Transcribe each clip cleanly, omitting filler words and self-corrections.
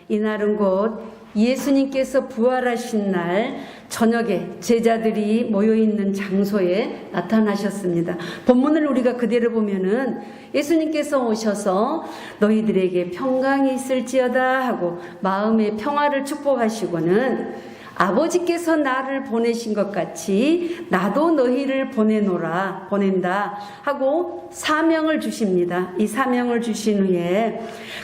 이날은 곧 예수님께서 부활하신 날 저녁에 제자들이 모여있는 장소에 나타나셨습니다. 본문을 우리가 그대로 보면은 예수님께서 오셔서 너희들에게 평강이 있을지어다 하고 마음의 평화를 축복하시고는 아버지께서 나를 보내신 것 같이 나도 너희를 보낸다 하고 사명을 주십니다. 이 사명을 주신 후에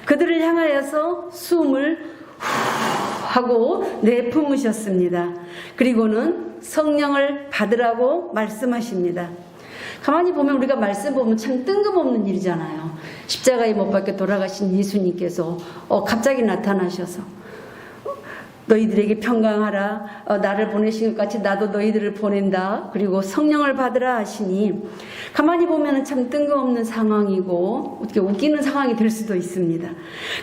그들을 향하여서 숨을 하고 내뿜으셨습니다. 그리고는 성령을 받으라고 말씀하십니다. 가만히 보면 우리가 말씀 보면 참 뜬금없는 일이잖아요. 십자가에 못 박혀 돌아가신 예수님께서 갑자기 나타나셔서 너희들에게 평강하라, 나를 보내신 것 같이 나도 너희들을 보낸다, 그리고 성령을 받으라 하시니 가만히 보면 참 뜬금없는 상황이고 어떻게 웃기는 상황이 될 수도 있습니다.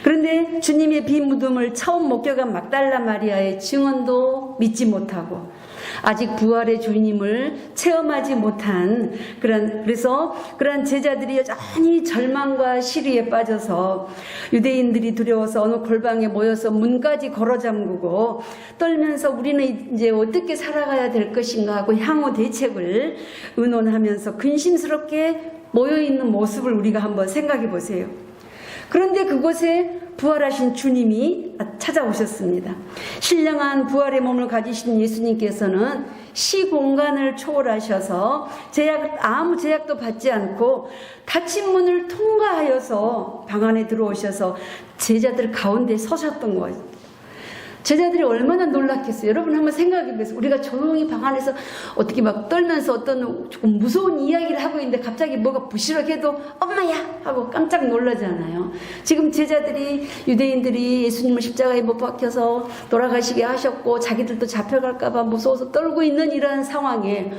그런데 주님의 빈무덤을 처음 목격한 막달라 마리아의 증언도 믿지 못하고 아직 부활의 주님을 체험하지 못한 그래서 그러한 제자들이 여전히 절망과 시리에 빠져서 유대인들이 두려워서 어느 골방에 모여서 문까지 걸어 잠그고 떨면서 우리는 이제 어떻게 살아가야 될 것인가 하고 향후 대책을 의논하면서 근심스럽게 모여있는 모습을 우리가 한번 생각해 보세요. 그런데 그곳에 부활하신 주님이 찾아오셨습니다. 신령한 부활의 몸을 가지신 예수님께서는 시공간을 초월하셔서 아무 제약도 받지 않고 닫힌 문을 통과하여서 방 안에 들어오셔서 제자들 가운데 서셨던 거예요. 제자들이 얼마나 놀랐겠어요. 여러분 한번 생각해 보세요. 우리가 조용히 방 안에서 어떻게 막 떨면서 어떤 조금 무서운 이야기를 하고 있는데 갑자기 뭐가 부시럭해도 엄마야 하고 깜짝 놀라잖아요. 지금 제자들이 유대인들이 예수님을 십자가에 못 박혀서 돌아가시게 하셨고 자기들도 잡혀갈까봐 무서워서 떨고 있는 이러한 상황에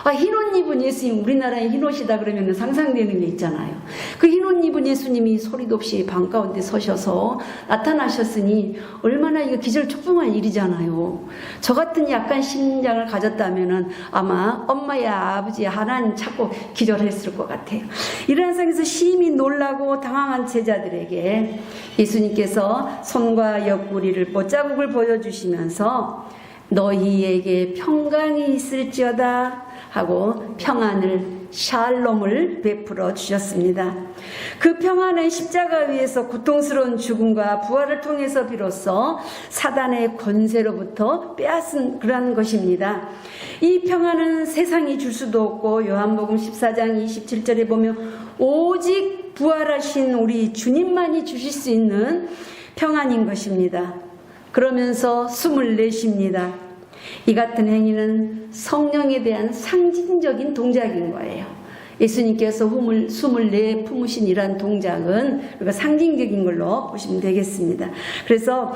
흰옷 입은 예수님, 우리나라의 흰옷이다 그러면 상상되는 게 있잖아요. 그 흰옷 입은 예수님이 소리도 없이 방 가운데 서셔서 나타나셨으니 얼마나 이거 기절초풍한 일이잖아요. 저 같은 약간 심장을 가졌다면은 아마 엄마야 아버지야 하나님 찾고 기절했을 것 같아요. 이러한 상황에서 심히 놀라고 당황한 제자들에게 예수님께서 손과 옆구리를 못자국을 보여주시면서 너희에게 평강이 있을지어다 하고 평안을 샬롬을 베풀어 주셨습니다. 그 평안은 십자가 위에서 고통스러운 죽음과 부활을 통해서 비로소 사단의 권세로부터 빼앗은 그러한 것입니다. 이 평안은 세상이 줄 수도 없고 요한복음 14장 27절에 보면 오직 부활하신 우리 주님만이 주실 수 있는 평안인 것입니다. 그러면서 숨을 내쉽니다. 이 같은 행위는 성령에 대한 상징적인 동작인 거예요. 예수님께서 숨을 내뿜으신 이러한 동작은 우리가 상징적인 걸로 보시면 되겠습니다. 그래서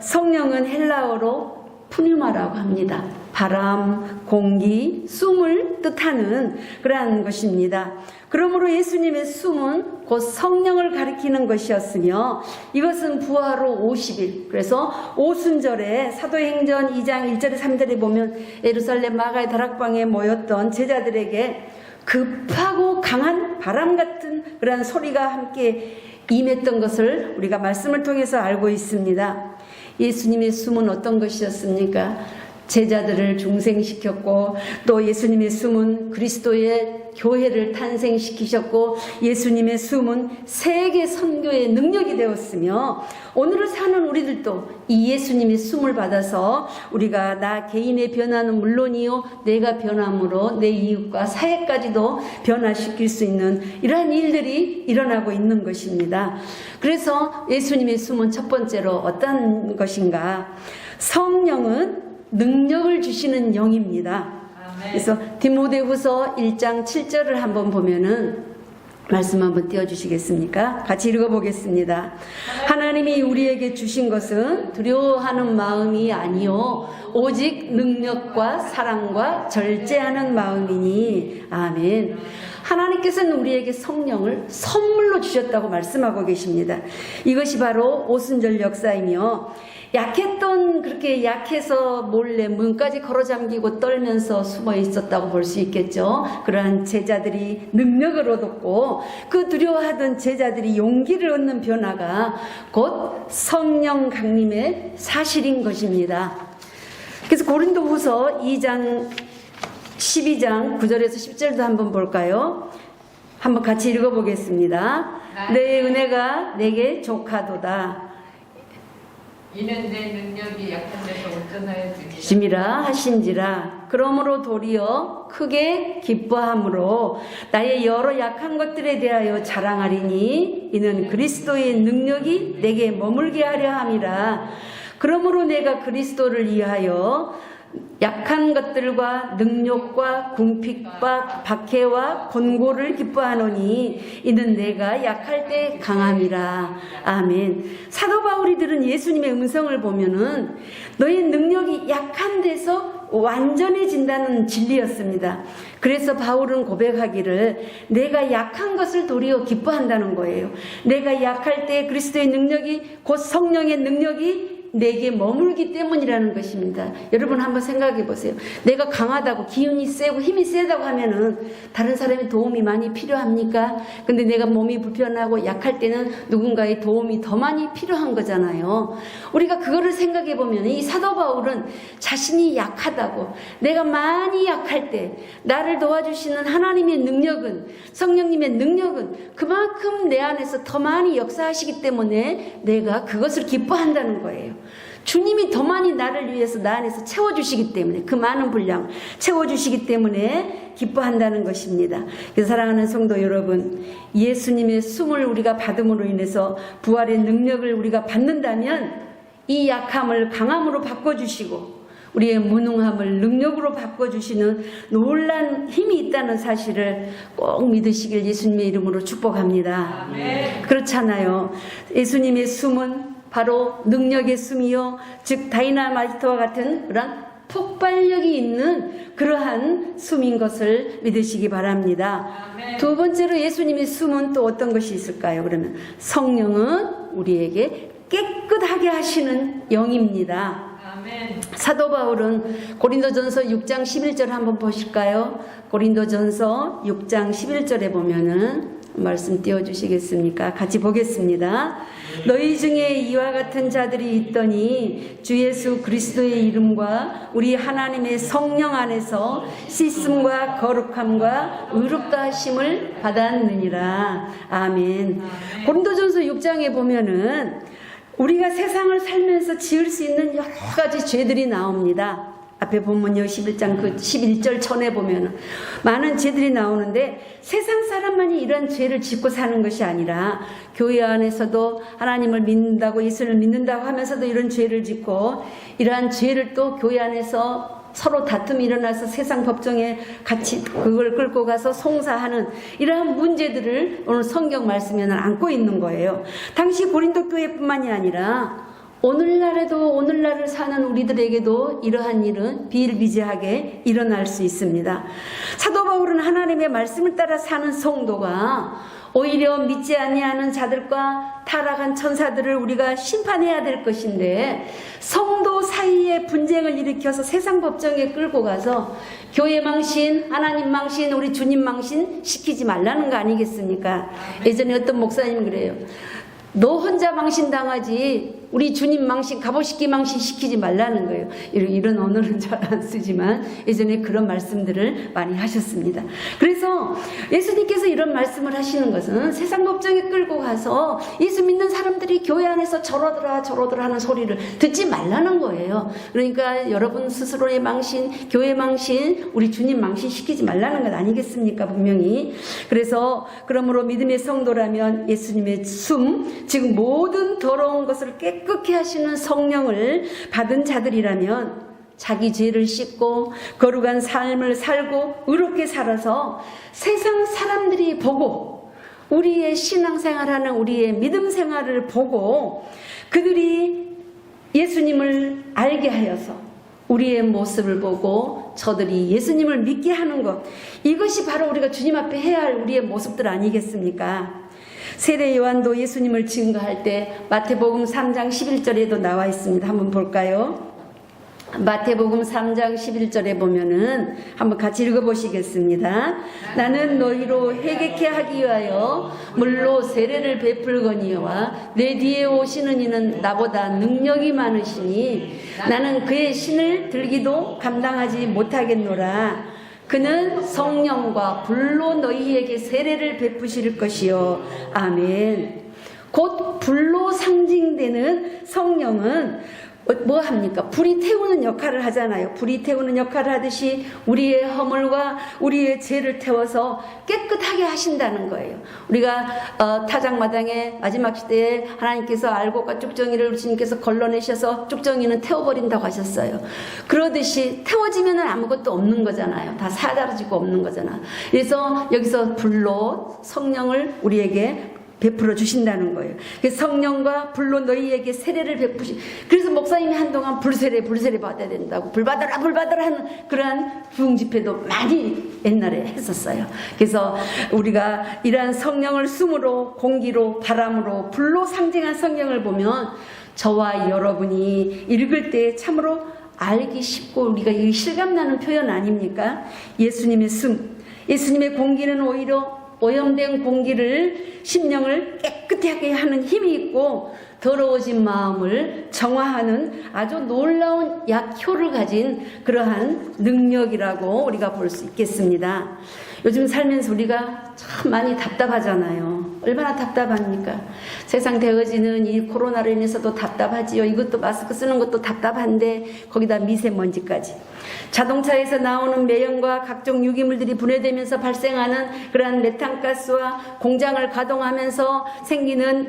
성령은 헬라어로 푸뉴마라고 합니다. 바람, 공기, 숨을 뜻하는 그러한 것입니다. 그러므로 예수님의 숨은 곧 성령을 가리키는 것이었으며 이것은 부활 후 50일, 그래서 오순절에 사도행전 2장 1절에 3절에 보면 예루살렘 마가의 다락방에 모였던 제자들에게 급하고 강한 바람 같은 그러한 소리가 함께 임했던 것을 우리가 말씀을 통해서 알고 있습니다. 예수님의 숨은 어떤 것이었습니까? 제자들을 중생시켰고 또 예수님의 숨은 그리스도의 교회를 탄생시키셨고 예수님의 숨은 세계 선교의 능력이 되었으며 오늘을 사는 우리들도 이 예수님의 숨을 받아서 우리가 나 개인의 변화는 물론이요 내가 변함으로 내 이웃과 사회까지도 변화시킬 수 있는 이러한 일들이 일어나고 있는 것입니다. 그래서 예수님의 숨은 첫 번째로 어떤 것인가? 성령은 능력을 주시는 영입니다. 그래서 디모데후서 1장 7절을 한번 보면은 말씀 한번 띄워주시겠습니까? 같이 읽어보겠습니다. 하나님이 우리에게 주신 것은 두려워하는 마음이 아니요 오직 능력과 사랑과 절제하는 마음이니. 아멘. 하나님께서는 우리에게 성령을 선물로 주셨다고 말씀하고 계십니다. 이것이 바로 오순절 역사이며 그렇게 약해서 몰래 문까지 걸어 잠기고 떨면서 숨어 있었다고 볼 수 있겠죠. 그러한 제자들이 능력을 얻었고 그 두려워하던 제자들이 용기를 얻는 변화가 곧 성령 강림의 사실인 것입니다. 그래서 고린도후서 2장 12장 9절에서 10절도 한번 볼까요? 한번 같이 읽어보겠습니다. 내 은혜가 내게 족하도다. 이는 내 능력이 약한 데서 온전하여 주심이라 하신지라. 그러므로 도리어 크게 기뻐함으로 나의 여러 약한 것들에 대하여 자랑하리니 이는 그리스도의 능력이 내게 머물게 하려 함이라. 그러므로 내가 그리스도를 위하여 약한 것들과 능욕과 궁핍과 박해와 곤고를 기뻐하노니 이는 내가 약할 때 강함이라. 아멘. 사도 바울이 들은 예수님의 음성을 보면은 너의 능력이 약한 데서 완전해진다는 진리였습니다. 그래서 바울은 고백하기를 내가 약한 것을 도리어 기뻐한다는 거예요. 내가 약할 때 그리스도의 능력이 곧 성령의 능력이 내게 머물기 때문이라는 것입니다. 여러분 한번 생각해 보세요. 내가 강하다고 기운이 세고 힘이 세다고 하면은 다른 사람의 도움이 많이 필요합니까? 근데 내가 몸이 불편하고 약할 때는 누군가의 도움이 더 많이 필요한 거잖아요. 우리가 그거를 생각해 보면 이 사도 바울은 자신이 약하다고, 내가 많이 약할 때 나를 도와주시는 하나님의 능력은, 성령님의 능력은 그만큼 내 안에서 더 많이 역사하시기 때문에 내가 그것을 기뻐한다는 거예요. 주님이 더 많이 나를 위해서 나 안에서 채워주시기 때문에, 그 많은 분량 채워주시기 때문에 기뻐한다는 것입니다. 그래서 사랑하는 성도 여러분, 예수님의 숨을 우리가 받음으로 인해서 부활의 능력을 우리가 받는다면 이 약함을 강함으로 바꿔주시고 우리의 무능함을 능력으로 바꿔주시는 놀란 힘이 있다는 사실을 꼭 믿으시길 예수님의 이름으로 축복합니다. 아멘. 그렇잖아요. 예수님의 숨은 바로 능력의 숨이요, 즉 다이나마이트와 같은 그런 폭발력이 있는 그러한 숨인 것을 믿으시기 바랍니다. 아멘. 두 번째로 예수님의 숨은 또 어떤 것이 있을까요? 그러면 성령은 우리에게 깨끗하게 하시는 영입니다. 아멘. 사도 바울은 고린도전서 6장 11절 한번 보실까요? 고린도전서 6장 11절에 보면은 말씀 띄워주시겠습니까? 같이 보겠습니다. 너희 중에 이와 같은 자들이 있더니 주 예수 그리스도의 이름과 우리 하나님의 성령 안에서 씻음과 거룩함과 의롭다 하심을 받았느니라. 아멘. 고린도전서 6장에 보면은 우리가 세상을 살면서 지을 수 있는 여러 가지 죄들이 나옵니다. 앞에 본문요 11장 그 11절 전에 보면 많은 죄들이 나오는데, 세상 사람만이 이런 죄를 짓고 사는 것이 아니라 교회 안에서도 하나님을 믿는다고, 예수를 믿는다고 하면서도 이런 죄를 짓고, 이러한 죄를 또 교회 안에서 서로 다툼이 일어나서 세상 법정에 같이 그걸 끌고 가서 송사하는 이러한 문제들을 오늘 성경 말씀에는 안고 있는 거예요. 당시 고린도 교회뿐만이 아니라 오늘날에도, 오늘날을 사는 우리들에게도 이러한 일은 비일비재하게 일어날 수 있습니다. 사도 바울은 하나님의 말씀을 따라 사는 성도가 오히려 믿지 아니하는 자들과 타락한 천사들을 우리가 심판해야 될 것인데, 성도 사이에 분쟁을 일으켜서 세상 법정에 끌고 가서 교회 망신, 하나님 망신, 우리 주님 망신 시키지 말라는 거 아니겠습니까? 예전에 어떤 목사님 그래요. 너 혼자 망신당하지 우리 주님 망신, 갑오시기 망신 시키지 말라는 거예요. 이런 언어는 잘 안 쓰지만 예전에 그런 말씀들을 많이 하셨습니다. 그래서 예수님께서 이런 말씀을 하시는 것은 세상 법정에 끌고 가서 예수 믿는 사람들이 교회 안에서 저러더라 하는 소리를 듣지 말라는 거예요. 그러니까 여러분 스스로의 망신, 교회 망신, 우리 주님 망신 시키지 말라는 것 아니겠습니까? 분명히. 그래서 그러므로 믿음의 성도라면 예수님의 숨, 즉 모든 더러운 것을 깨끗게 하시는 성령을 받은 자들이라면 자기 죄를 씻고 거룩한 삶을 살고 의롭게 살아서 세상 사람들이 보고, 우리의 신앙생활하는 우리의 믿음생활을 보고 그들이 예수님을 알게 하여서 우리의 모습을 보고 저들이 예수님을 믿게 하는 것, 이것이 바로 우리가 주님 앞에 해야 할 우리의 모습들 아니겠습니까? 세례 요한도 예수님을 증거할 때 마태복음 3장 11절에도 나와 있습니다. 한번 볼까요? 마태복음 3장 11절에 보면은 한번 같이 읽어보시겠습니다. 나는 너희로 회개케 하기 위하여 물로 세례를 베풀거니와 내 뒤에 오시는 이는 나보다 능력이 많으시니 나는 그의 신을 들기도 감당하지 못하겠노라. 그는 성령과 불로 너희에게 세례를 베푸실 것이요. 아멘. 곧 불로 상징되는 성령은 뭐 합니까? 불이 태우는 역할을 하잖아요. 불이 태우는 역할을 하듯이 우리의 허물과 우리의 죄를 태워서 깨끗하게 하신다는 거예요. 우리가 타작마당의 마지막 시대에 하나님께서 알곡과 쭉정이를 주님께서 걸러내셔서 쭉정이는 태워버린다고 하셨어요. 그러듯이 태워지면 아무것도 없는 거잖아요. 다 사라지고 없는 거잖아. 그래서 여기서 불로 성령을 우리에게 베풀어 주신다는 거예요. 그래서 성령과 불로 너희에게 세례를 베푸시. 그래서 목사님이 한동안 불세례 받아야 된다고 불 받아라 하는 그러한 부흥 집회도 많이 옛날에 했었어요. 그래서 우리가 이러한 성령을 숨으로 공기로 바람으로 불로 상징한 성령을 보면 저와 여러분이 읽을 때 참으로 알기 쉽고 우리가 이 실감나는 표현 아닙니까? 예수님의 숨, 예수님의 공기는 오히려 오염된 공기를 심령을 깨끗하게 하는 힘이 있고 더러워진 마음을 정화하는 아주 놀라운 약효를 가진 그러한 능력이라고 우리가 볼 수 있겠습니다. 요즘 살면서 우리가 참 많이 답답하잖아요. 얼마나 답답합니까? 세상 되어지는 이 코로나로 인해서도 답답하지요. 이것도 마스크 쓰는 것도 답답한데 거기다 미세먼지까지. 자동차에서 나오는 매연과 각종 유기물들이 분해되면서 발생하는 그러한 메탄가스와 공장을 가동하면서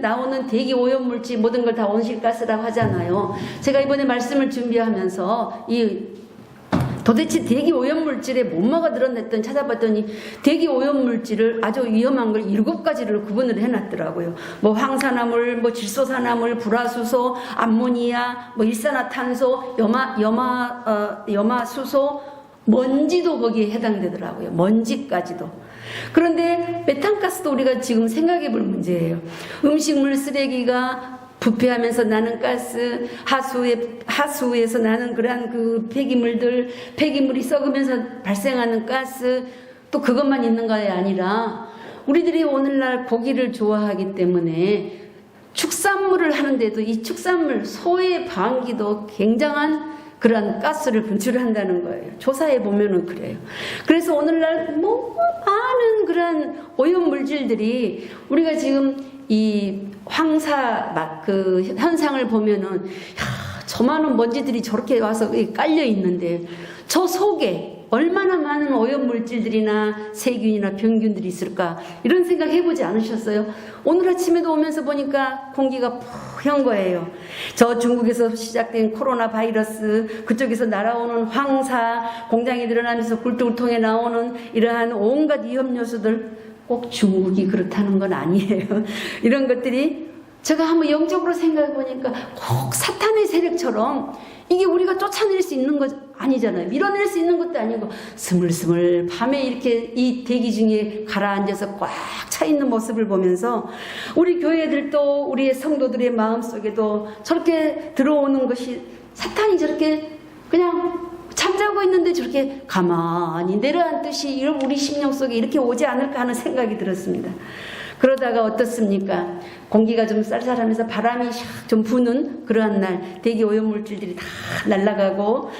나오는 대기 오염물질 모든 걸 다 온실가스라고 하잖아요. 제가 이번에 말씀을 준비하면서 도대체 대기 오염물질에 뭐가 들어냈더니 찾아봤더니 대기 오염물질을 아주 위험한 걸 7가지를 구분을 해놨더라고요. 뭐 황산화물, 뭐 질소산화물, 불화수소, 암모니아, 뭐 일산화탄소, 염화수소, 먼지도 거기에 해당되더라고요. 먼지까지도. 그런데 메탄가스도 우리가 지금 생각해 볼 문제예요. 음식물 쓰레기가 부패하면서 나는 가스, 하수에서 나는 그러한 그 폐기물이 썩으면서 발생하는 가스, 또 그것만 있는 것이 아니라 우리들이 오늘날 고기를 좋아하기 때문에 축산물을 하는데도 이 축산물, 소의 방귀도 굉장한 그런 가스를 분출한다는 거예요. 조사해 보면은 그래요. 그래서 오늘날 너무 많은 그런 오염 물질들이 우리가 지금 이 황사 그 현상을 보면은 저 많은 먼지들이 저렇게 와서 깔려 있는데 저 속에 얼마나 많은 오염 물질들이나 세균이나 병균들이 있을까 이런 생각 해보지 않으셨어요? 오늘 아침에도 오면서 보니까 공기가 푸연 거예요. 저 중국에서 시작된 코로나 바이러스, 그쪽에서 날아오는 황사, 공장이 늘어나면서 굴뚝을 통해 나오는 이러한 온갖 위험 요소들, 꼭 중국이 그렇다는 건 아니에요. 이런 것들이 제가 한번 영적으로 생각해 보니까 꼭 사탄의 세력처럼 이게 우리가 쫓아낼 수 있는 것 아니잖아요. 밀어낼 수 있는 것도 아니고 스물스물 밤에 이렇게 이 대기 중에 가라앉아서 꽉 차 있는 모습을 보면서 우리 교회들도 우리의 성도들의 마음속에도 저렇게 들어오는 것이 사탄이 저렇게 그냥 잠자고 있는데 저렇게 가만히 내려앉듯이 우리 심령 속에 이렇게 오지 않을까 하는 생각이 들었습니다. 그러다가 어떻습니까? 공기가 좀 쌀쌀하면서 바람이 좀 부는 그러한 날 대기 오염물질들이 다 날아가고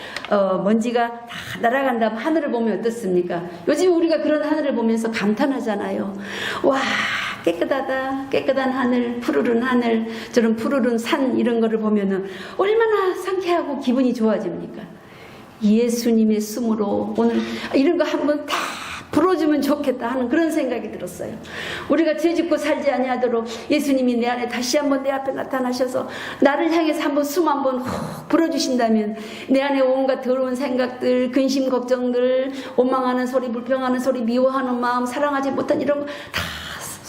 먼지가 다 날아간다면 하늘을 보면 어떻습니까? 요즘 우리가 그런 하늘을 보면서 감탄하잖아요. 와, 깨끗하다, 깨끗한 하늘, 푸르른 하늘, 저런 푸르른 산 이런 거를 보면은 얼마나 상쾌하고 기분이 좋아집니까? 예수님의 숨으로 오늘 이런 거 한번 다 불어주면 좋겠다 하는 그런 생각이 들었어요. 우리가 죄짓고 살지 아니하도록 예수님이 내 안에 다시 한번 내 앞에 나타나셔서 나를 향해서 한번 숨 한번 훅 불어주신다면 내 안에 온갖 더러운 생각들, 근심, 걱정들, 원망하는 소리, 불평하는 소리, 미워하는 마음, 사랑하지 못한 이런 거 다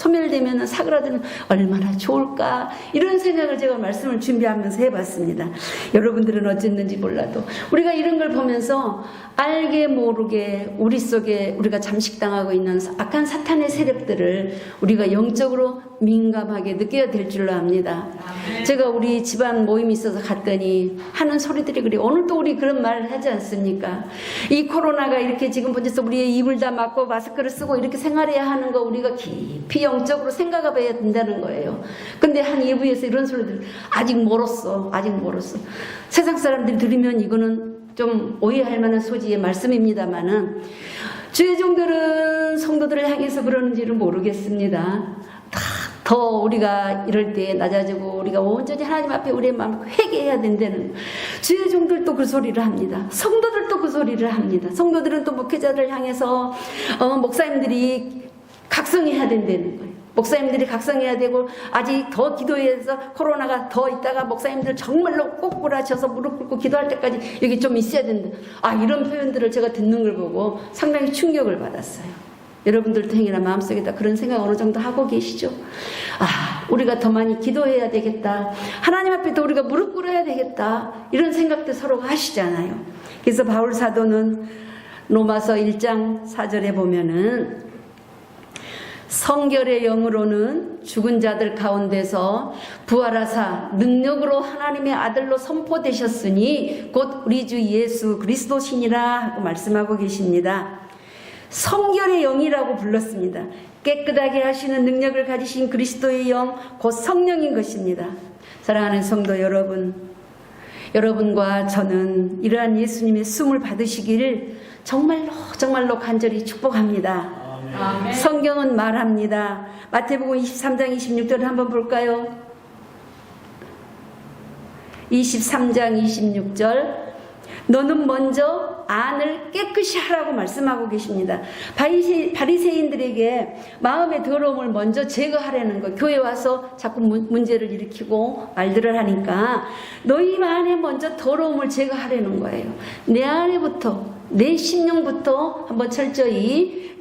소멸되면 사그라드는 얼마나 좋을까 이런 생각을 제가 말씀을 준비하면서 해봤습니다. 여러분들은 어쨌는지 몰라도 우리가 이런 걸 보면서 알게 모르게 우리 속에 우리가 잠식당하고 있는 악한 사탄의 세력들을 우리가 영적으로 민감하게 느껴야 될 줄로 압니다. 제가 우리 집안 모임이 있어서 갔더니 하는 소리들이 그래. 오늘도 우리 그런 말을 하지 않습니까? 이 코로나가 이렇게 지금 보셔서 우리의 입을 다 막고 마스크를 쓰고 이렇게 생활해야 하는 거 우리가 깊이 영적으로 생각해 봐야 된다는 거예요. 근데 한 일부에서 이런 소리들 아직 멀었어. 아직 멀었어. 세상 사람들이 들으면 이거는 좀 오해할 만한 소지의 말씀입니다만은 주의 종들은 성도들을 향해서 그러는지는 모르겠습니다. 더 우리가 이럴 때 낮아지고 우리가 온전히 하나님 앞에 우리의 마음을 회개해야 된다는 주의 종들도 그 소리를 합니다. 성도들도 그 소리를 합니다. 성도들은 또 목회자를 향해서 목사님들이 각성해야 된다는 거예요. 목사님들이 각성해야 되고 아직 더 기도해서 코로나가 더 있다가 목사님들 정말로 꼬꾸라쳐서 무릎 꿇고 기도할 때까지 여기 좀 있어야 된다. 이런 표현들을 제가 듣는 걸 보고 상당히 충격을 받았어요. 여러분들도 행여나 마음속에다 그런 생각 어느 정도 하고 계시죠? 우리가 더 많이 기도해야 되겠다. 하나님 앞에 더 우리가 무릎 꿇어야 되겠다. 이런 생각도 서로가 하시잖아요. 그래서 바울 사도는 로마서 1장 4절에 보면은 성결의 영으로는 죽은 자들 가운데서 부활하사 능력으로 하나님의 아들로 선포되셨으니 곧 우리 주 예수 그리스도시니라 하고 말씀하고 계십니다. 성결의 영이라고 불렀습니다. 깨끗하게 하시는 능력을 가지신 그리스도의 영, 곧 성령인 것입니다. 사랑하는 성도 여러분, 여러분과 저는 이러한 예수님의 숨을 받으시기를 정말로 간절히 축복합니다. 아멘. 성경은 말합니다. 마태복음 23장 26절을 한번 볼까요? 23장 26절 너는 먼저 안을 깨끗이 하라고 말씀하고 계십니다. 바리새인들에게 마음의 더러움을 먼저 제거하라는 거. 교회 와서 자꾸 문제를 일으키고 말들을 하니까 너희 안에 먼저 더러움을 제거하라는 거예요. 내 안에부터, 내 심령부터 한번 철저히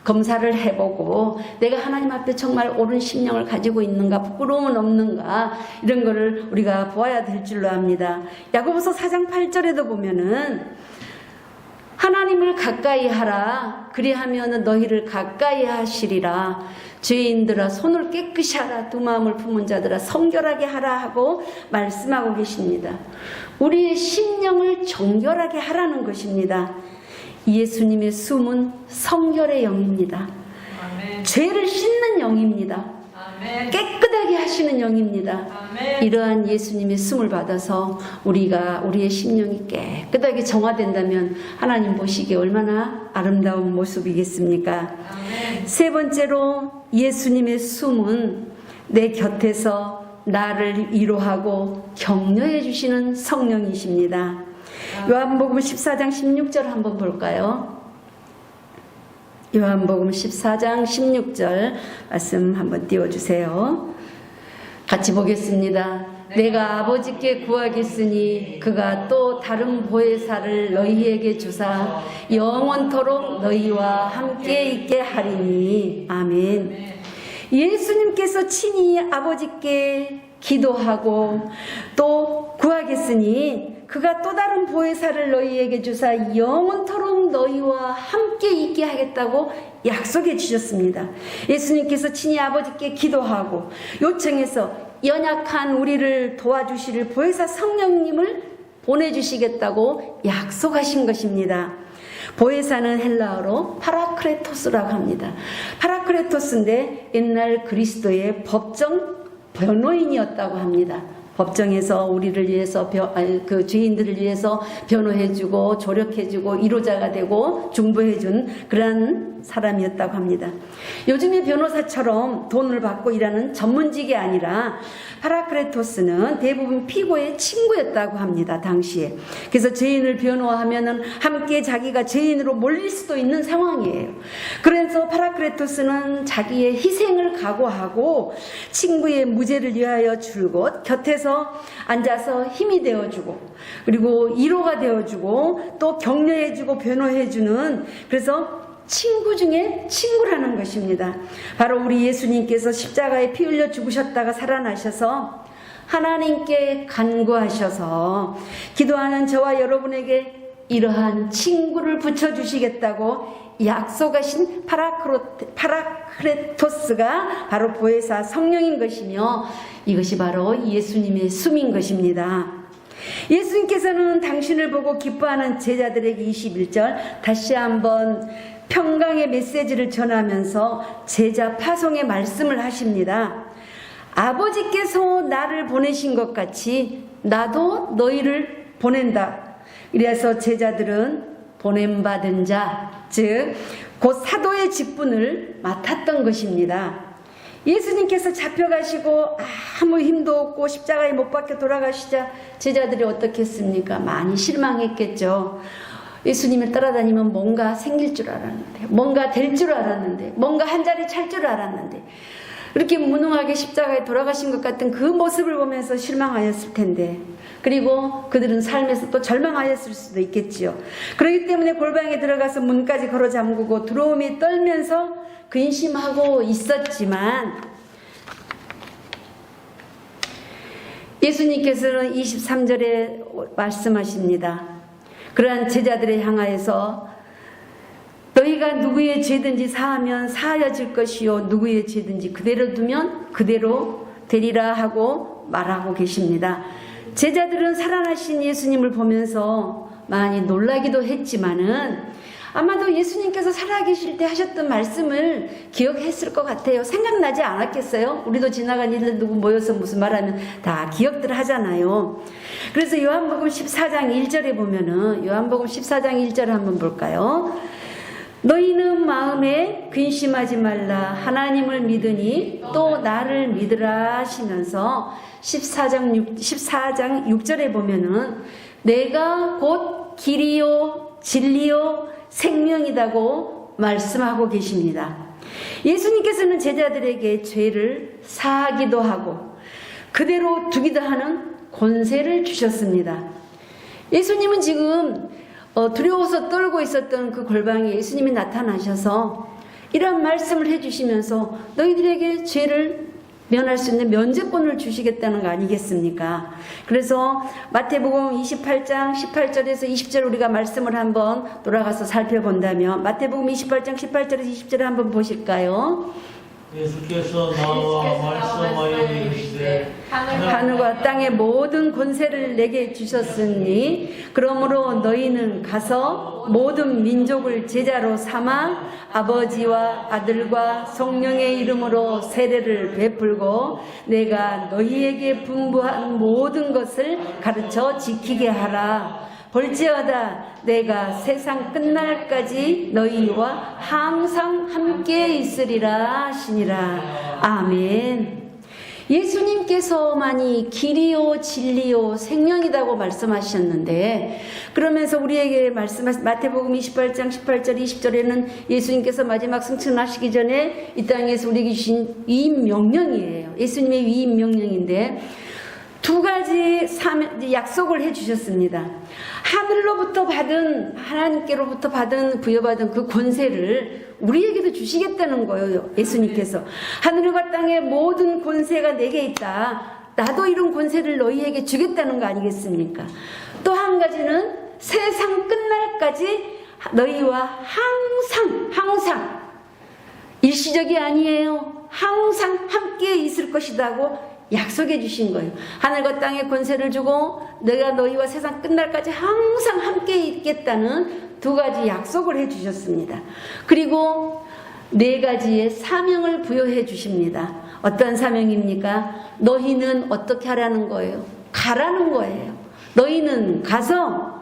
검사를 해보고 내가 하나님 앞에 정말 옳은 심령을 가지고 있는가, 부끄러움은 없는가, 이런 거를 우리가 보아야 될 줄로 압니다. 야고보서 4장 8절에도 보면은 하나님을 가까이 하라, 그리하면 너희를 가까이 하시리라. 죄인들아 손을 깨끗이 하라, 두 마음을 품은 자들아 성결하게 하라 하고 말씀하고 계십니다. 우리의 심령을 정결하게 하라는 것입니다. 예수님의 숨은 성결의 영입니다. 아멘. 죄를 씻는 영입니다. 아멘. 깨끗하게 하시는 영입니다. 아멘. 이러한 예수님의 숨을 받아서 우리가 우리의 심령이 깨끗하게 정화된다면 하나님 보시기에 얼마나 아름다운 모습이겠습니까? 아멘. 세 번째로 예수님의 숨은 내 곁에서 나를 위로하고 격려해 주시는 성령이십니다. 요한복음 14장 16절 한번 볼까요? 요한복음 14장 16절 말씀 한번 띄워주세요. 같이 보겠습니다. 내가 아버지께 구하겠으니 그가 또 다른 보혜사를 너희에게 주사 영원토록 너희와 함께 있게 하리니. 아멘. 예수님께서 친히 아버지께 기도하고 또 구하겠으니 그가 또 다른 보혜사를 너희에게 주사 영원토록 너희와 함께 있게 하겠다고 약속해 주셨습니다. 예수님께서 친히 아버지께 기도하고 요청해서 연약한 우리를 도와주실 보혜사 성령님을 보내주시겠다고 약속하신 것입니다. 보혜사는 헬라어로 파라크레토스라고 합니다. 파라크레토스인데 옛날 그리스도의 법정 변호인이었다고 합니다. 법정에서 우리를 위해서 그 죄인들을 위해서 변호해주고 조력해주고 위로자가 되고 중보해준 그러한 사람이었다고 합니다. 요즘의 변호사처럼 돈을 받고 일하는 전문직이 아니라 파라크레토스는 대부분 피고의 친구였다고 합니다. 당시에. 그래서 죄인을 변호하면은 함께 자기가 죄인으로 몰릴 수도 있는 상황이에요. 그래서 파라크레토스는 자기의 희생을 각오하고 친구의 무죄를 위하여 줄곧 곁에서 앉아서 힘이 되어주고 그리고 위로가 되어주고 또 격려해주고 변호해주는, 그래서 친구 중에 친구라는 것입니다. 바로 우리 예수님께서 십자가에 피 흘려 죽으셨다가 살아나셔서 하나님께 간구하셔서 기도하는 저와 여러분에게 이러한 친구를 붙여주시겠다고 약속하신 파라크레토스가 바로 보혜사 성령인 것이며 이것이 바로 예수님의 숨인 것입니다. 예수님께서는 당신을 보고 기뻐하는 제자들에게 21절 다시 한번 평강의 메시지를 전하면서 제자 파송의 말씀을 하십니다. 아버지께서 나를 보내신 것 같이 나도 너희를 보낸다. 그래서 제자들은 보냄받은 자, 즉 곧 사도의 직분을 맡았던 것입니다. 예수님께서 잡혀가시고 아무 힘도 없고 십자가에 못 박혀 돌아가시자 제자들이 어떻게 했습니까? 많이 실망했겠죠. 예수님을 따라다니면 뭔가 생길 줄 알았는데, 뭔가 될 줄 알았는데, 뭔가 한 자리 찰 줄 알았는데 이렇게 무능하게 십자가에 돌아가신 것 같은 그 모습을 보면서 실망하였을 텐데, 그리고 그들은 삶에서 또 절망하였을 수도 있겠지요. 그렇기 때문에 골방에 들어가서 문까지 걸어 잠그고 두려움에 떨면서 근심하고 있었지만 예수님께서는 23절에 말씀하십니다. 그러한 제자들을 향하여서 너희가 누구의 죄든지 사하면 사하여질 것이요 누구의 죄든지 그대로 두면 그대로 되리라 하고 말하고 계십니다. 제자들은 살아나신 예수님을 보면서 많이 놀라기도 했지만은 아마도 예수님께서 살아계실 때 하셨던 말씀을 기억했을 것 같아요. 생각나지 않았겠어요? 우리도 지나간 일들 누구 모여서 무슨 말하면 다 기억들 하잖아요. 그래서 요한복음 14장 1절에 보면은 요한복음 14장 1절 한번 볼까요? 너희는 마음에 근심하지 말라. 하나님을 믿으니 또 나를 믿으라 하시면서 14장 6절에 보면은 내가 곧 길이요 진리요 생명이다고 말씀하고 계십니다. 예수님께서는 제자들에게 죄를 사하기도 하고 그대로 두기도 하는 권세를 주셨습니다. 예수님은 지금 두려워서 떨고 있었던 그 골방에 예수님이 나타나셔서 이런 말씀을 해주시면서 너희들에게 죄를 면할 수 있는 면죄권을 주시겠다는 거 아니겠습니까? 그래서 마태복음 28장 18절에서 20절 우리가 말씀을 한번 돌아가서 살펴본다면 마태복음 28장 18절에서 20절을 한번 보실까요? 예수께서 나와 말씀하여 이르시되 하늘과 땅의 모든 권세를 내게 주셨으니 그러므로 너희는 가서 모든 민족을 제자로 삼아 아버지와 아들과 성령의 이름으로 세례를 베풀고 내가 너희에게 분부한 모든 것을 가르쳐 지키게 하라. 볼지어다 내가 세상 끝날까지 너희와 항상 함께 있으리라 하시니라. 아멘. 예수님께서만이 길이요 진리요 생명이라고 말씀하셨는데 그러면서 우리에게 말씀하신 마태복음 28장 18절 20절에는 예수님께서 마지막 승천하시기 전에 이 땅에서 우리에게 주신 위임 명령이에요. 예수님의 위임 명령인데 두 가지 약속을 해주셨습니다. 하늘로부터 받은 하나님께로부터 받은 부여받은 그 권세를 우리에게도 주시겠다는 거예요. 예수님께서 하늘과 땅의 모든 권세가 내게 있다. 나도 이런 권세를 너희에게 주겠다는 거 아니겠습니까? 또 한 가지는 세상 끝날까지 너희와 항상 일시적이 아니에요. 항상 함께 있을 것이라고 약속해 주신 거예요. 하늘과 땅의 권세를 주고 내가 너희와 세상 끝날까지 항상 함께 있겠다는 두 가지 약속을 해 주셨습니다. 그리고 네 가지의 사명을 부여해 주십니다. 어떤 사명입니까? 너희는 어떻게 하라는 거예요? 가라는 거예요. 너희는 가서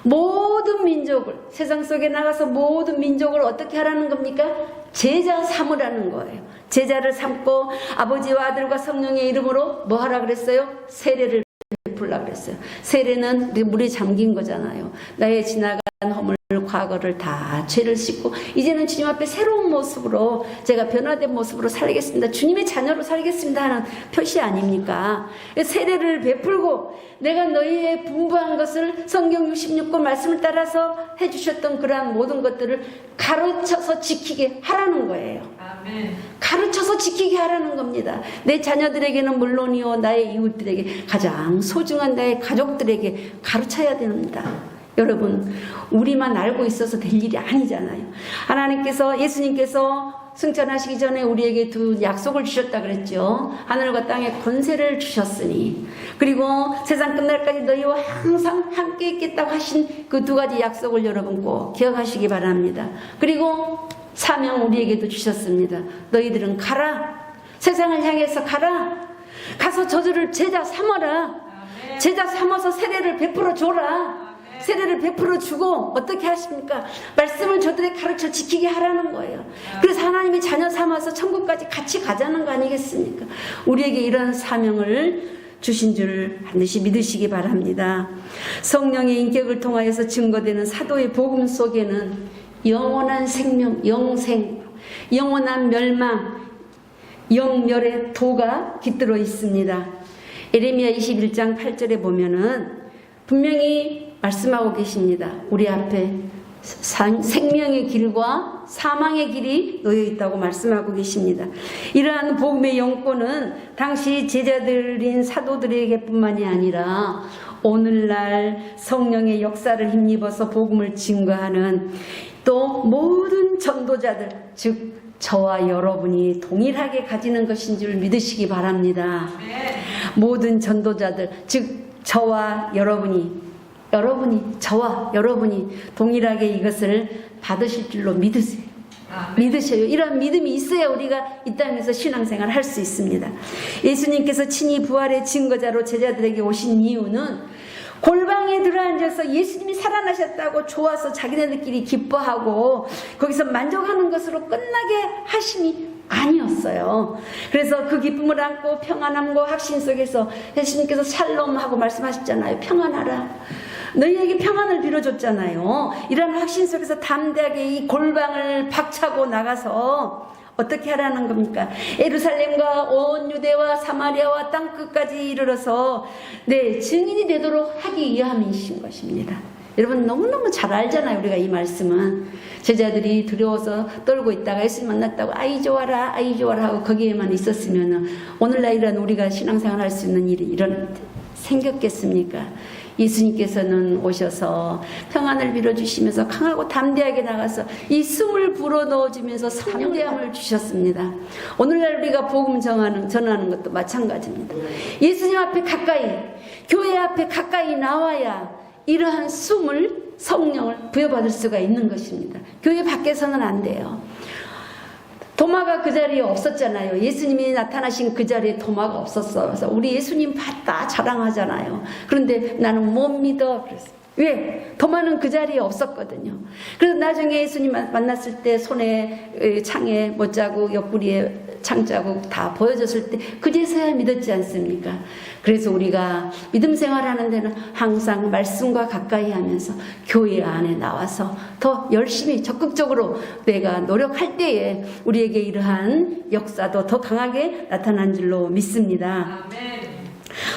모든 민족을 세상 속에 나가서 모든 민족을 어떻게 하라는 겁니까? 제자 삼으라는 거예요. 제자를 삼고 아버지와 아들과 성령의 이름으로 뭐 하라 그랬어요? 세례를 베풀라 그랬어요. 세례는 물이 잠긴 거잖아요. 나의 지나간 허물 과거를 다 죄를 씻고 이제는 주님 앞에 새로운 모습으로 제가 변화된 모습으로 살겠습니다. 주님의 자녀로 살겠습니다 하는 표시 아닙니까? 세례를 베풀고 내가 너희의 분부한 것을 성경 66권 말씀을 따라서 해주셨던 그러한 모든 것들을 가르쳐서 지키게 하라는 거예요. 아멘. 가르쳐서 지키게 하라는 겁니다. 내 자녀들에게는 물론이요 나의 이웃들에게 가장 소중한 나의 가족들에게 가르쳐야 됩니다. 여러분, 우리만 알고 있어서 될 일이 아니잖아요. 하나님께서, 예수님께서 승천하시기 전에 우리에게 두 약속을 주셨다 그랬죠. 하늘과 땅에 권세를 주셨으니, 그리고 세상 끝날까지 너희와 항상 함께 있겠다고 하신 그 두 가지 약속을 여러분 꼭 기억하시기 바랍니다. 그리고 사명 우리에게도 주셨습니다. 너희들은 가라. 세상을 향해서 가라. 가서 저들을 제자 삼아라. 제자 삼아서 세례를 베풀어 줘라. 세례를 베풀어 주고 어떻게 하십니까? 말씀을 저들에게 가르쳐 지키게 하라는 거예요. 그래서 하나님이 자녀 삼아서 천국까지 같이 가자는 거 아니겠습니까? 우리에게 이런 사명을 주신 줄 반드시 믿으시기 바랍니다. 성령의 인격을 통하여서 증거되는 사도의 복음 속에는 영원한 생명, 영생, 영원한 멸망, 영멸의 도가 깃들어 있습니다. 에레미야 21장 8절에 보면은 분명히 말씀하고 계십니다. 우리 앞에 생명의 길과 사망의 길이 놓여 있다고 말씀하고 계십니다. 이러한 복음의 영권은 당시 제자들인 사도들에게뿐만이 아니라 오늘날 성령의 역사를 힘입어서 복음을 증거하는 또 모든 전도자들, 즉 저와 여러분이 동일하게 가지는 것인 줄 믿으시기 바랍니다. 모든 전도자들, 즉 저와 여러분이 저와 여러분이 동일하게 이것을 받으실 줄로 믿으세요. 믿으셔요. 이런 믿음이 있어야 우리가 이 땅에서 신앙생활을 할 수 있습니다. 예수님께서 친히 부활의 증거자로 제자들에게 오신 이유는 골방에 들어앉아서 예수님이 살아나셨다고 좋아서 자기네들끼리 기뻐하고 거기서 만족하는 것으로 끝나게 하심이 아니었어요. 그래서 그 기쁨을 안고 평안함과 확신 속에서 예수님께서 샬롬하고 말씀하셨잖아요. 평안하라. 너희에게 평안을 빌어줬잖아요. 이런 확신 속에서 담대하게 이 골방을 박차고 나가서 어떻게 하라는 겁니까? 예루살렘과 온 유대와 사마리아와 땅끝까지 이르러서 증인이 되도록 하기 위함이신 것입니다. 여러분 너무너무 잘 알잖아요. 우리가 이 말씀은 제자들이 두려워서 떨고 있다가 예수님 만났다고 아이 좋아라 아이 좋아라 하고 거기에만 있었으면 오늘날 이런 우리가 신앙생활 할 수 있는 일이 이런 생겼겠습니까? 예수님께서는 오셔서 평안을 빌어주시면서 강하고 담대하게 나가서 이 숨을 불어넣어주면서 성령함을 주셨습니다. 오늘날 우리가 복음 전하는 것도 마찬가지입니다. 예수님 앞에 가까이, 교회 앞에 가까이 나와야 이러한 숨을, 성령을 부여받을 수가 있는 것입니다. 교회 밖에서는 안 돼요. 도마가 그 자리에 없었잖아요. 예수님이 나타나신 그 자리에 도마가 없었어. 그래서 우리 예수님 봤다 자랑하잖아요. 그런데 나는 못 믿어. 그랬어요. 왜? 도마는 그 자리에 없었거든요. 그래서 나중에 예수님 만났을 때 손에 창에 못자국, 옆구리에 창자국 다 보여줬을 때 그제서야 믿었지 않습니까? 그래서 우리가 믿음 생활하는 데는 항상 말씀과 가까이 하면서 교회 안에 나와서 더 열심히 적극적으로 내가 노력할 때에 우리에게 이러한 역사도 더 강하게 나타난 줄로 믿습니다. 아멘.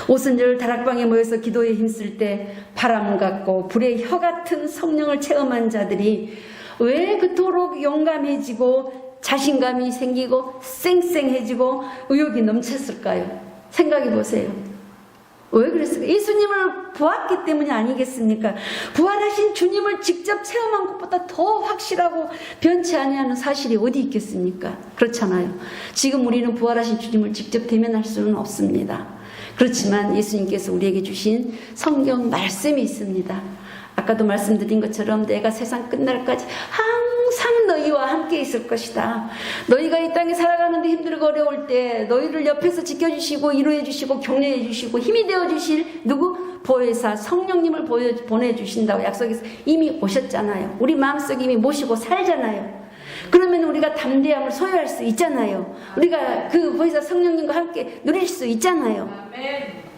오순절 다락방에 모여서 기도에 힘쓸 때 바람 같고 불의 혀 같은 성령을 체험한 자들이 왜 그토록 용감해지고 자신감이 생기고 쌩쌩해지고 의욕이 넘쳤을까요? 생각해 보세요. 왜 그랬을까? 예수님을 보았기 때문이 아니겠습니까? 부활하신 주님을 직접 체험한 것보다 더 확실하고 변치 아니하는 사실이 어디 있겠습니까? 그렇잖아요. 지금 우리는 부활하신 주님을 직접 대면할 수는 없습니다. 그렇지만 예수님께서 우리에게 주신 성경 말씀이 있습니다. 아까도 말씀드린 것처럼 내가 세상 끝날까지 항상 너희와 함께 있을 것이다. 너희가 이 땅에 살아가는데 힘들고 어려울 때 너희를 옆에서 지켜주시고 위로해 주시고 격려해 주시고 힘이 되어 주실 누구? 보혜사 성령님을 보내주신다고 약속해서 이미 오셨잖아요. 우리 마음속에 이미 모시고 살잖아요. 그러면 우리가 담대함을 소유할 수 있잖아요. 우리가 그 보혜사 성령님과 함께 누릴 수 있잖아요. 아멘.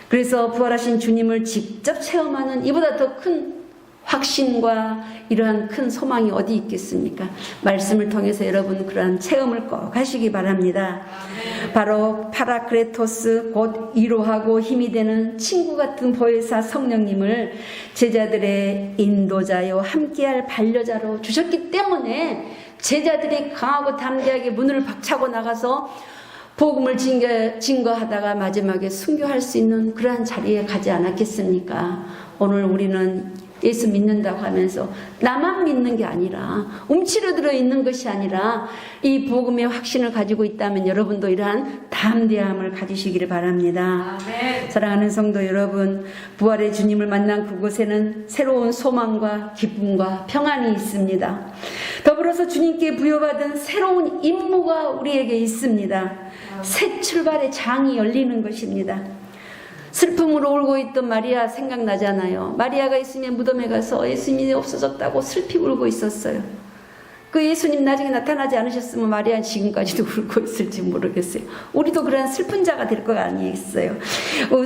그래서 부활하신 주님을 직접 체험하는 이보다 더 큰 확신과 이러한 큰 소망이 어디 있겠습니까? 말씀을 통해서 여러분 그러한 체험을 꼭 하시기 바랍니다. 바로 파라크레토스 곧 위로하고 힘이 되는 친구 같은 보혜사 성령님을 제자들의 인도자요 함께할 반려자로 주셨기 때문에 제자들이 강하고 담대하게 문을 박차고 나가서 복음을 증거하다가 마지막에 순교할 수 있는 그러한 자리에 가지 않았겠습니까? 오늘 우리는 예수 믿는다고 하면서 나만 믿는 게 아니라 움츠러들어 있는 것이 아니라 이 복음의 확신을 가지고 있다면 여러분도 이러한 담대함을 가지시기를 바랍니다. 아멘. 사랑하는 성도 여러분, 부활의 주님을 만난 그곳에는 새로운 소망과 기쁨과 평안이 있습니다. 더불어서 주님께 부여받은 새로운 임무가 우리에게 있습니다. 새 출발의 장이 열리는 것입니다. 슬픔으로 울고 있던 마리아 생각나잖아요. 마리아가 예수님의 무덤에 가서 예수님이 없어졌다고 슬피 울고 있었어요. 그 예수님 나중에 나타나지 않으셨으면 마리아는 지금까지도 울고 있을지 모르겠어요. 우리도 그러한 슬픈 자가 될 것 아니겠어요.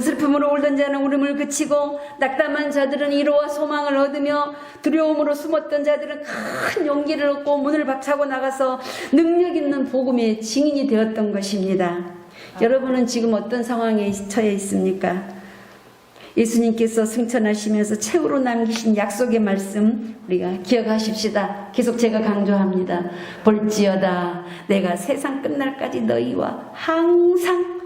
슬픔으로 울던 자는 울음을 그치고 낙담한 자들은 위로와 소망을 얻으며 두려움으로 숨었던 자들은 큰 용기를 얻고 문을 박차고 나가서 능력 있는 복음의 증인이 되었던 것입니다. 여러분은 지금 어떤 상황에 처해 있습니까? 예수님께서 승천하시면서 최후로 남기신 약속의 말씀 우리가 기억하십시다. 계속 제가 강조합니다. 볼지어다 내가 세상 끝날까지 너희와 항상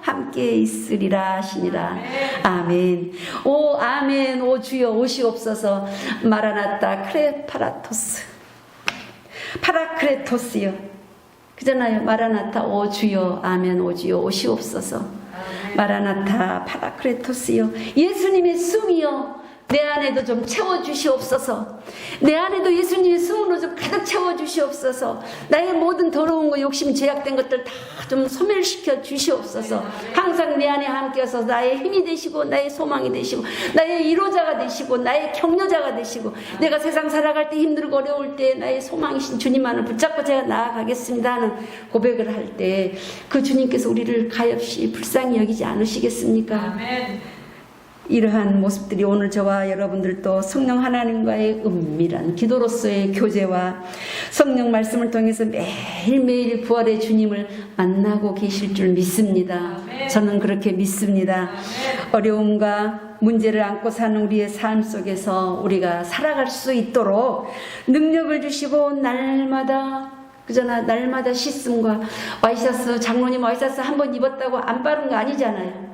함께 있으리라 하시니라. 아멘. 오 아멘. 오 주여 오시옵소서. 마라나타 크레파라토스 파라크레토스요. 그잖아요. 마라나타 오 주여 아멘. 오 주여 오시옵소서. 마라나타 파라크레토스요. 예수님의 숨이요 내 안에도 좀 채워주시옵소서. 내 안에도 예수님의 숨으로 좀 가득 채워주시옵소서. 나의 모든 더러운 거 욕심 제약된 것들 다 좀 소멸시켜 주시옵소서. 항상 내 안에 함께서 나의 힘이 되시고 나의 소망이 되시고 나의 위로자가 되시고 나의 격려자가 되시고 내가 세상 살아갈 때 힘들고 어려울 때 나의 소망이신 주님만을 붙잡고 제가 나아가겠습니다 하는 고백을 할 때 그 주님께서 우리를 가엾이 불쌍히 여기지 않으시겠습니까? 아멘. 이러한 모습들이 오늘 저와 여러분들도 성령 하나님과의 은밀한 기도로서의 교제와 성령 말씀을 통해서 매일매일 부활의 주님을 만나고 계실 줄 믿습니다. 저는 그렇게 믿습니다. 어려움과 문제를 안고 사는 우리의 삶 속에서 우리가 살아갈 수 있도록 능력을 주시고 날마다 씻음과 와이셔츠, 장로님 와이셔츠 한 번 입었다고 안 바른 거 아니잖아요.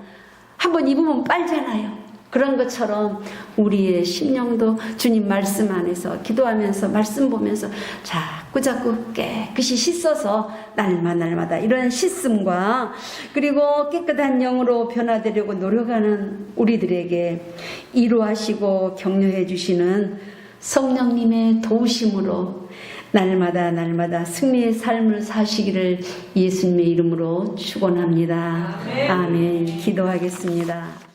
한 번 입으면 빨잖아요. 그런 것처럼 우리의 심령도 주님 말씀 안에서 기도하면서 말씀 보면서 자꾸 깨끗이 씻어서 날마다 이런 씻음과 그리고 깨끗한 영으로 변화되려고 노력하는 우리들에게 위로하시고 격려해 주시는 성령님의 도우심으로 날마다 승리의 삶을 사시기를 예수님의 이름으로 축원합니다. 아멘. 기도하겠습니다.